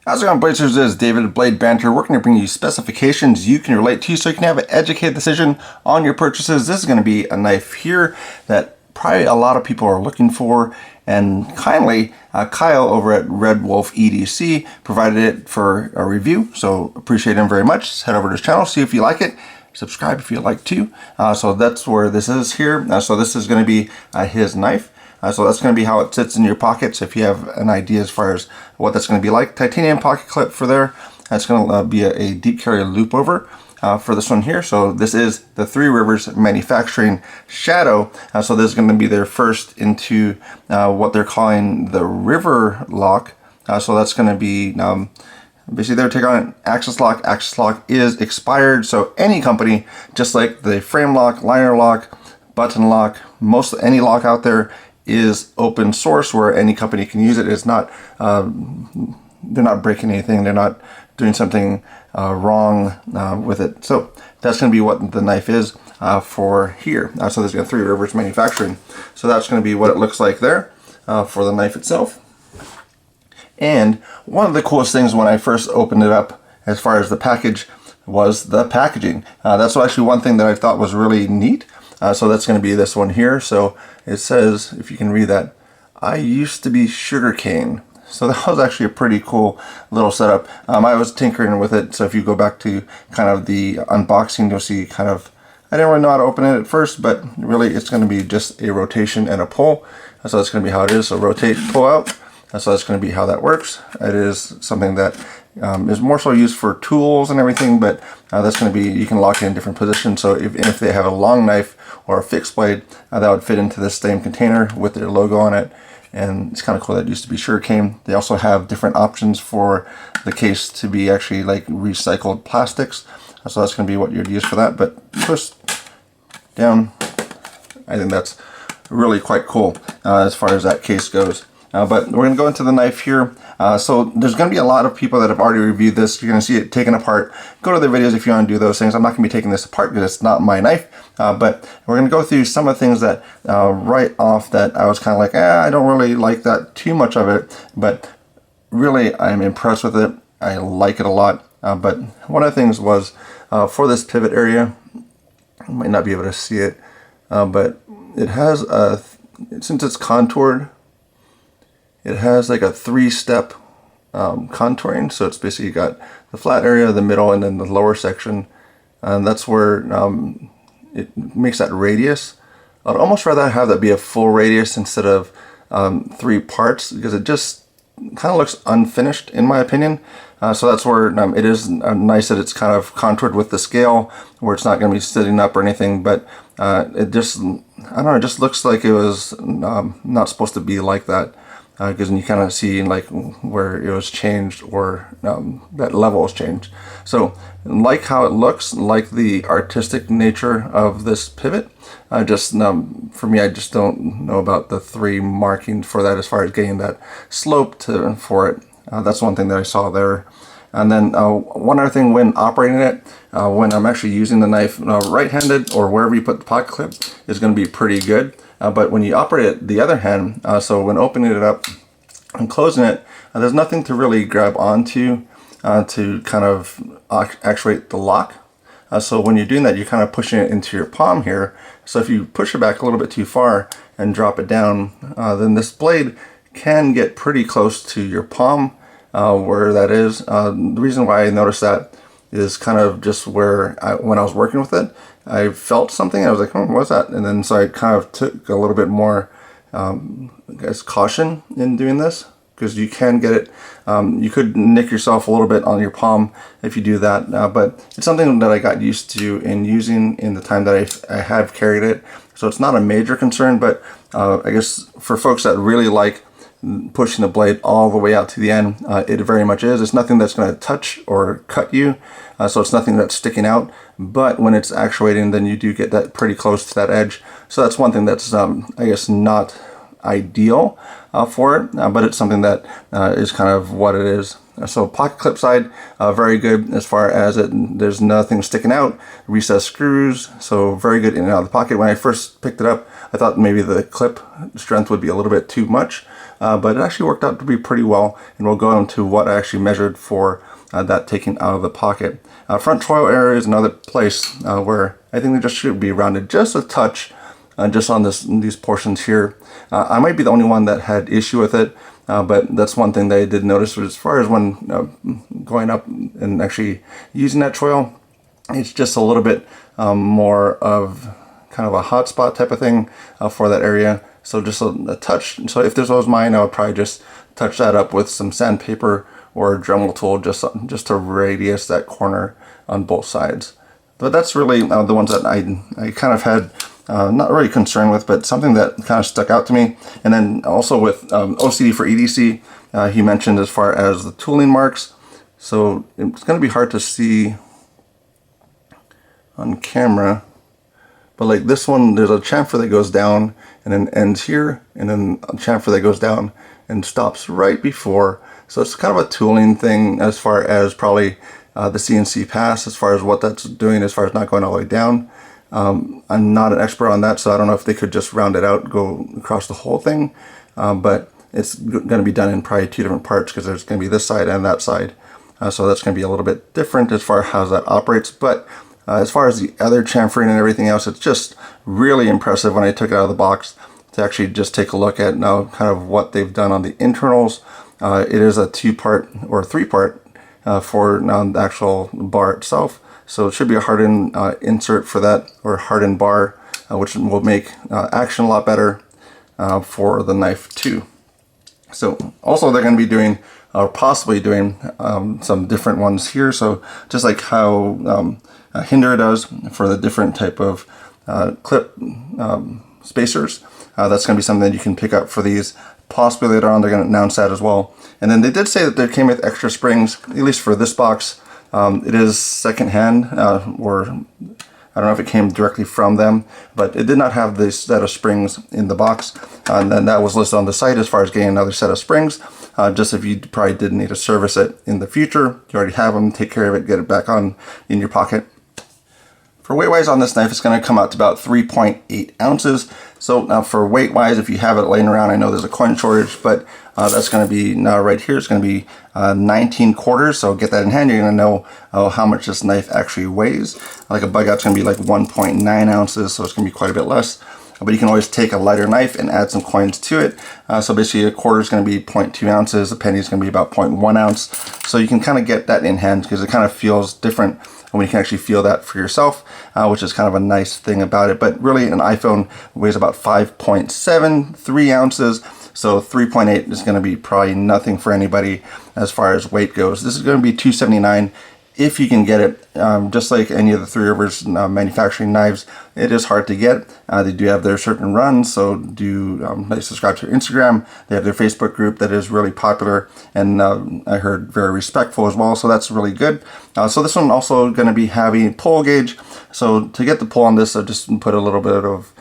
How's it going, Blazers? This is David Blade Banter, working to bring you specifications you can relate to so you can have an educated decision on your purchases. This is going to be a knife here that probably a lot of people are looking for, and kindly Kyle over at Red Wolf EDC provided it for a review, so appreciate him very much. Just head over to his channel, see if you like it. Subscribe if you like to. So that's where this is here. So this is going to be his knife. So that's going to be how it sits in your pockets if you have an idea as far as what that's going to be like. Titanium pocket clip for there. That's going to be a deep carry loop over for this one here. So this is the Three Rivers Manufacturing Shadow. So this is going to be their first into what they're calling the River-Lok. So that's going to be basically their take on it. Axis lock. Axis lock is expired. So any company, just like the frame lock, liner lock, button lock, most any lock out there is open source where any company can use it. It's not, they're not breaking anything. They're not doing something wrong with it. So that's going to be what the knife is for here. So there's got Three Rivers Manufacturing. So that's going to be what it looks like there for the knife itself. And one of the coolest things when I first opened it up as far as the package was the packaging. That's actually one thing that I thought was really neat. So that's going to be this one here. So it says, if you can read that, I used to be sugarcane. So that was actually a pretty cool little setup. I was tinkering with it. So if you go back to kind of the unboxing, you'll see kind of, I didn't really know how to open it at first, but really it's going to be just a rotation and a pull. So that's going to be how it is. So rotate, pull out. So that's going to be how that works. It is something that is more so used for tools and everything, but that's going to be, you can lock it in different positions. So if they have a long knife or a fixed blade, that would fit into this same container with their logo on it. And it's kind of cool that it used to be sugarcane. They also have different options for the case to be actually like recycled plastics. So that's going to be what you'd use for that. But push down, I think that's really quite cool as far as that case goes. But we're going to go into the knife here. So there's going to be a lot of people that have already reviewed this. You're going to see it taken apart. Go to their videos if you want to do those things. I'm not going to be taking this apart because it's not my knife. But we're going to go through some of the things that right off that I was kind of like, I don't really like that too much of it. But really, I'm impressed with it. I like it a lot. But one of the things was for this pivot area, you might not be able to see it, but it has a, since it's contoured, it has like a three-step contouring. So it's basically got the flat area, the middle, and then the lower section. And that's where it makes that radius. I'd almost rather have that be a full radius instead of 3 parts, because it just kind of looks unfinished in my opinion. So that's where it is nice that it's kind of contoured with the scale, where it's not going to be sitting up or anything, but it just, I don't know, it just looks like it was not supposed to be like that. Because you kind of see like where it was changed, or that level was changed. So like how it looks, like the artistic nature of this pivot. Just for me, I just don't know about the 3 markings for that as far as getting that slope for it. That's one thing that I saw there. And then one other thing when operating it, when I'm actually using the knife right-handed or wherever you put the pocket clip, is going to be pretty good. But when you operate it the other hand, so when opening it up and closing it, there's nothing to really grab onto to kind of actuate the lock. So when you're doing that, you're kind of pushing it into your palm here. So if you push it back a little bit too far and drop it down, then this blade can get pretty close to your palm where that is. The reason why I noticed that is kind of just where when I was working with it, I felt something. I was like, what's that? And then so I kind of took a little bit more, I guess, caution in doing this, because you can get it. You could nick yourself a little bit on your palm if you do that. But it's something that I got used to in using in the time that I have carried it. So it's not a major concern, but I guess for folks that really like pushing the blade all the way out to the end, it very much is. It's nothing that's going to touch or cut you, so it's nothing that's sticking out. But when it's actuating, then you do get that pretty close to that edge. So that's one thing that's I guess not ideal for it, but it's something that is kind of what it is. So pocket clip side, very good as far as it. There's nothing sticking out. Recessed screws, so very good in and out of the pocket. When I first picked it up, I thought maybe the clip strength would be a little bit too much, but it actually worked out to be pretty well, and we'll go into what I actually measured for that taken out of the pocket. Front choil area is another place where I think they just should be rounded just a touch, just on these portions here. I might be the only one that had issue with it, but that's one thing that I did notice, as far as when going up and actually using that choil, it's just a little bit more of kind of a hot spot type of thing for that area. So just a touch. So if this was mine, I would probably just touch that up with some sandpaper or a Dremel tool, just to radius that corner on both sides. But that's really the ones that I kind of had not really concerned with, but something that kind of stuck out to me. And then also with OCD for EDC, he mentioned as far as the tooling marks. So it's going to be hard to see on camera, but like this one, there's a chamfer that goes down and then ends here, and then a chamfer that goes down and stops right before. So it's kind of a tooling thing as far as probably the CNC pass, as far as what that's doing, as far as not going all the way down. I'm not an expert on that, so I don't know if they could just round it out, go across the whole thing, but it's going to be done in probably two different parts, because there's going to be this side and that side. So that's going to be a little bit different as far as how that operates. But as far as the other chamfering and everything else, it's just really impressive when I took it out of the box to actually just take a look at now kind of what they've done on the internals. It is a two-part or three-part for the actual bar itself. So it should be a hardened insert for that, or hardened bar, which will make action a lot better for the knife too. So also they're going to be doing, or possibly doing, some different ones here. So just like how Hinder does for the different type of clip spacers, that's going to be something that you can pick up for these. Possibly later on they're going to announce that as well. And then they did say that they came with extra springs, at least for this box. It is secondhand, or I don't know if it came directly from them, but it did not have this set of springs in the box. And then that was listed on the site as far as getting another set of springs, just if you probably did need to service it in the future. You already have them, take care of it, get it back on in your pocket. For weight wise on this knife, it's going to come out to about 3.8 ounces. So now for weight wise, if you have it laying around, I know there's a coin shortage, but that's going to be now right here. It's going to be 19 quarters. So get that in hand. You're going to know how much this knife actually weighs. Like a bug out's going to be like 1.9 ounces. So it's going to be quite a bit less. But you can always take a lighter knife and add some coins to it. So basically a quarter is going to be 0.2 ounces. A penny is going to be about 0.1 ounce. So you can kind of get that in hand, because it kind of feels different when you can actually feel that for yourself, which is kind of a nice thing about it. But really an iPhone weighs about 5.73 ounces. So 3.8 is going to be probably nothing for anybody as far as weight goes. This is going to be $279 if you can get it. Just like any of the Three Rivers manufacturing knives, it is hard to get. They do have their certain runs, so do they subscribe to their Instagram. They have their Facebook group that is really popular, and I heard very respectful as well, so that's really good. So this one also going to be having pull gauge. So to get the pull on this, I just put a little bit of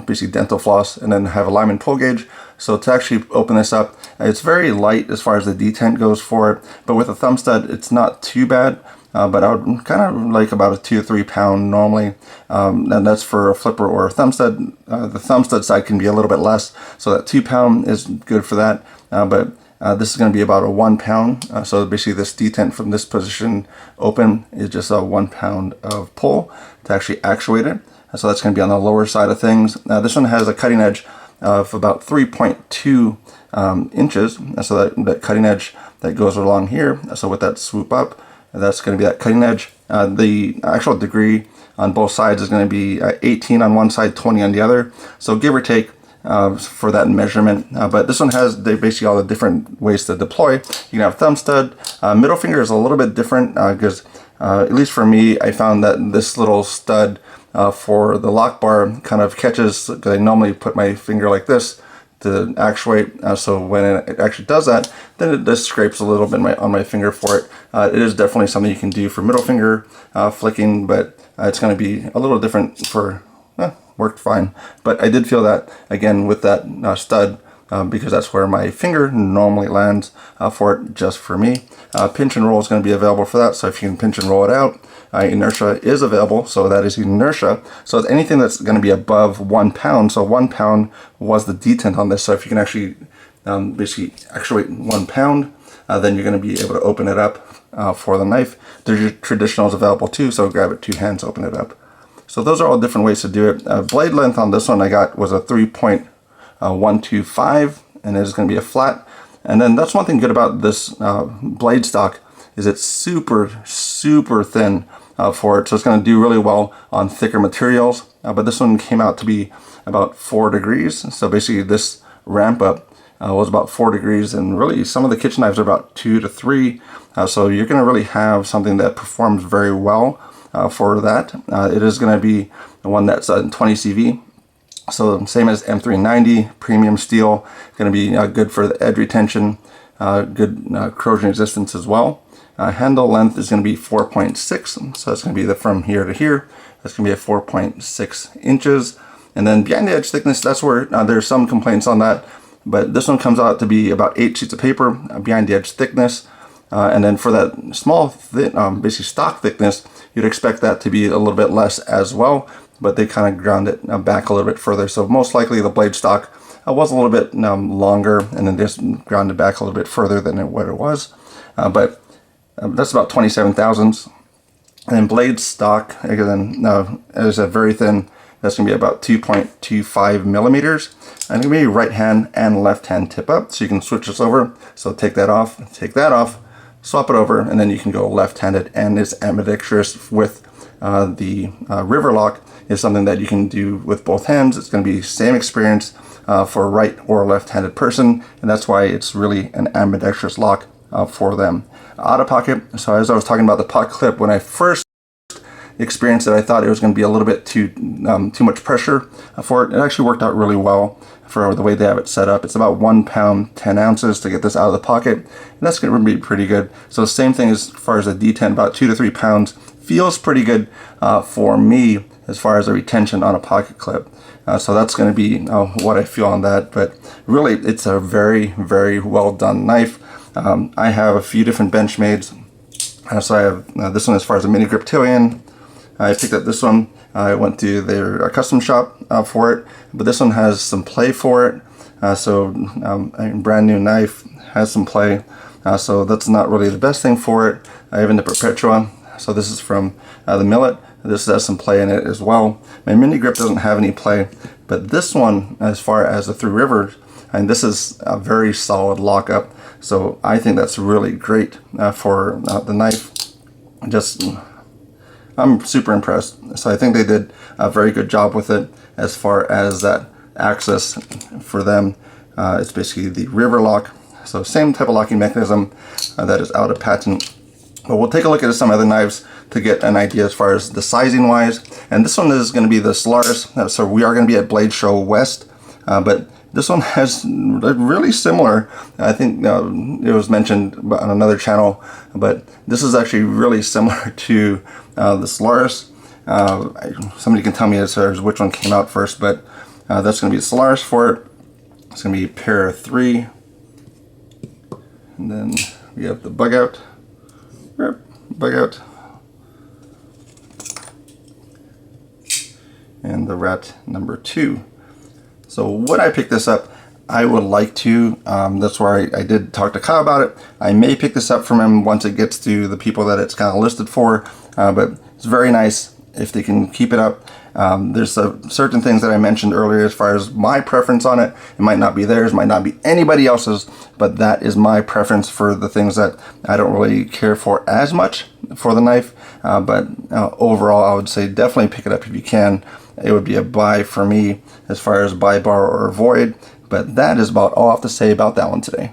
basically dental floss, and then have a Lyman pull gauge. So to actually open this up, it's very light as far as the detent goes for it, but with a thumb stud, it's not too bad. But I would kind of like about a 2 to 3 pound normally, and that's for a flipper or a thumb stud. The thumb stud side can be a little bit less, so that 2 pound is good for that. But this is going to be about a 1 pound. So basically this detent from this position open is just a 1 pound of pull to actually actuate it. So that's going to be on the lower side of things. This one has a cutting edge of about 3.2 inches. So that cutting edge that goes along here. So with that swoop up, that's going to be that cutting edge. The actual degree on both sides is going to be 18 on one side, 20 on the other. So give or take for that measurement. But this one has basically all the different ways to deploy. You can have thumb stud. Middle finger is a little bit different because at least for me, I found that this little stud for the lock bar kind of catches, because I normally put my finger like this to actuate, so when it actually does that, then it just scrapes a little bit on my finger for it. It is definitely something you can do for middle finger flicking, but it's going to be a little different for, worked fine. But I did feel that, again, with that stud, because that's where my finger normally lands for it, just for me. Pinch and roll is going to be available for that, so if you can pinch and roll it out. Inertia is available, so that is inertia. So it's anything that's going to be above 1 pound. So 1 pound was the detent on this. So if you can actually basically actually 1 pound, then you're going to be able to open it up for the knife. There's traditionals available too, so grab it 2 hands, open it up. So those are all different ways to do it. Blade length on this one I got was a 3.125, and it is going to be a flat. And then that's one thing good about this blade stock is it's super thin for it, so it's going to do really well on thicker materials. But this one came out to be about 4 degrees, so basically this ramp up was about 4 degrees, and really some of the kitchen knives are about 2 to 3, so you're going to really have something that performs very well for that. It is going to be the one that's 20 CV, so same as M390 premium steel, going to be good for the edge retention, good corrosion resistance as well. Handle length is going to be 4.6, so it's going to be from here to here. That's going to be a 4.6 inches. And then behind the edge thickness, that's where there's some complaints on that, but this one comes out to be about 8 sheets of paper behind the edge thickness. And then for that small, basically stock thickness, you'd expect that to be a little bit less as well, but they kind of ground it back a little bit further. So most likely the blade stock was a little bit longer, and then just ground it back a little bit further than what it was. But that's about 27 thousandths. And then blade stock, again, is a very thin. That's going to be about 2.25 millimeters. And it's going to be right hand and left hand tip up, so you can switch this over. So take that off, swap it over, and then you can go left-handed. And it's ambidextrous with the River-Lok is something that you can do with both hands. It's going to be same experience for a right or left-handed person, and that's why it's really an ambidextrous lock for them. Out of pocket, so as I was talking about the pocket clip, when I first experienced it, I thought it was going to be a little bit too much pressure for it. It actually worked out really well for the way they have it set up. It's about 1 pound 10 ounces to get this out of the pocket, and that's going to be pretty good. So same thing as far as the D10, about 2 to 3 pounds. Feels pretty good for me as far as the retention on a pocket clip. So that's going to be what I feel on that. But really, it's a very well done knife. I have a few different Benchmades. So I have this one as far as a mini Griptilian. I picked up this one. I went to their custom shop for it, but this one has some play for it. A brand new knife has some play, so that's not really the best thing for it. Even the Perpetua. So this is from the Millet. This has some play in it as well. My mini grip doesn't have any play, but this one, as far as the Three Rivers, and this is a very solid lockup. So I think that's really great for the knife. I'm super impressed. So I think they did a very good job with it as far as that access for them. It's basically the River-Lok. So same type of locking mechanism that is out of patent. But we'll take a look at some other knives to get an idea as far as the sizing wise. And this one is going to be the Solaris. So we are going to be at Blade Show West. But this one has really similar, I think it was mentioned on another channel, but this is actually really similar to the Solaris. Somebody can tell me as far as which one came out first, but that's going to be the Solaris for it. It's going to be pair 3. And then we have the bug out. And the rat number 2. So when I pick this up, I would like to, that's where I did talk to Kyle about it. I may pick this up from him once it gets to the people that it's kind of listed for, but it's very nice if they can keep it up. There's certain things that I mentioned earlier as far as my preference on it. It might not be theirs, might not be anybody else's, but that is my preference for the things that I don't really care for as much for the knife. But overall, I would say definitely pick it up if you can. It would be a buy for me as far as buy, borrow, or avoid. But that is about all I have to say about that one today.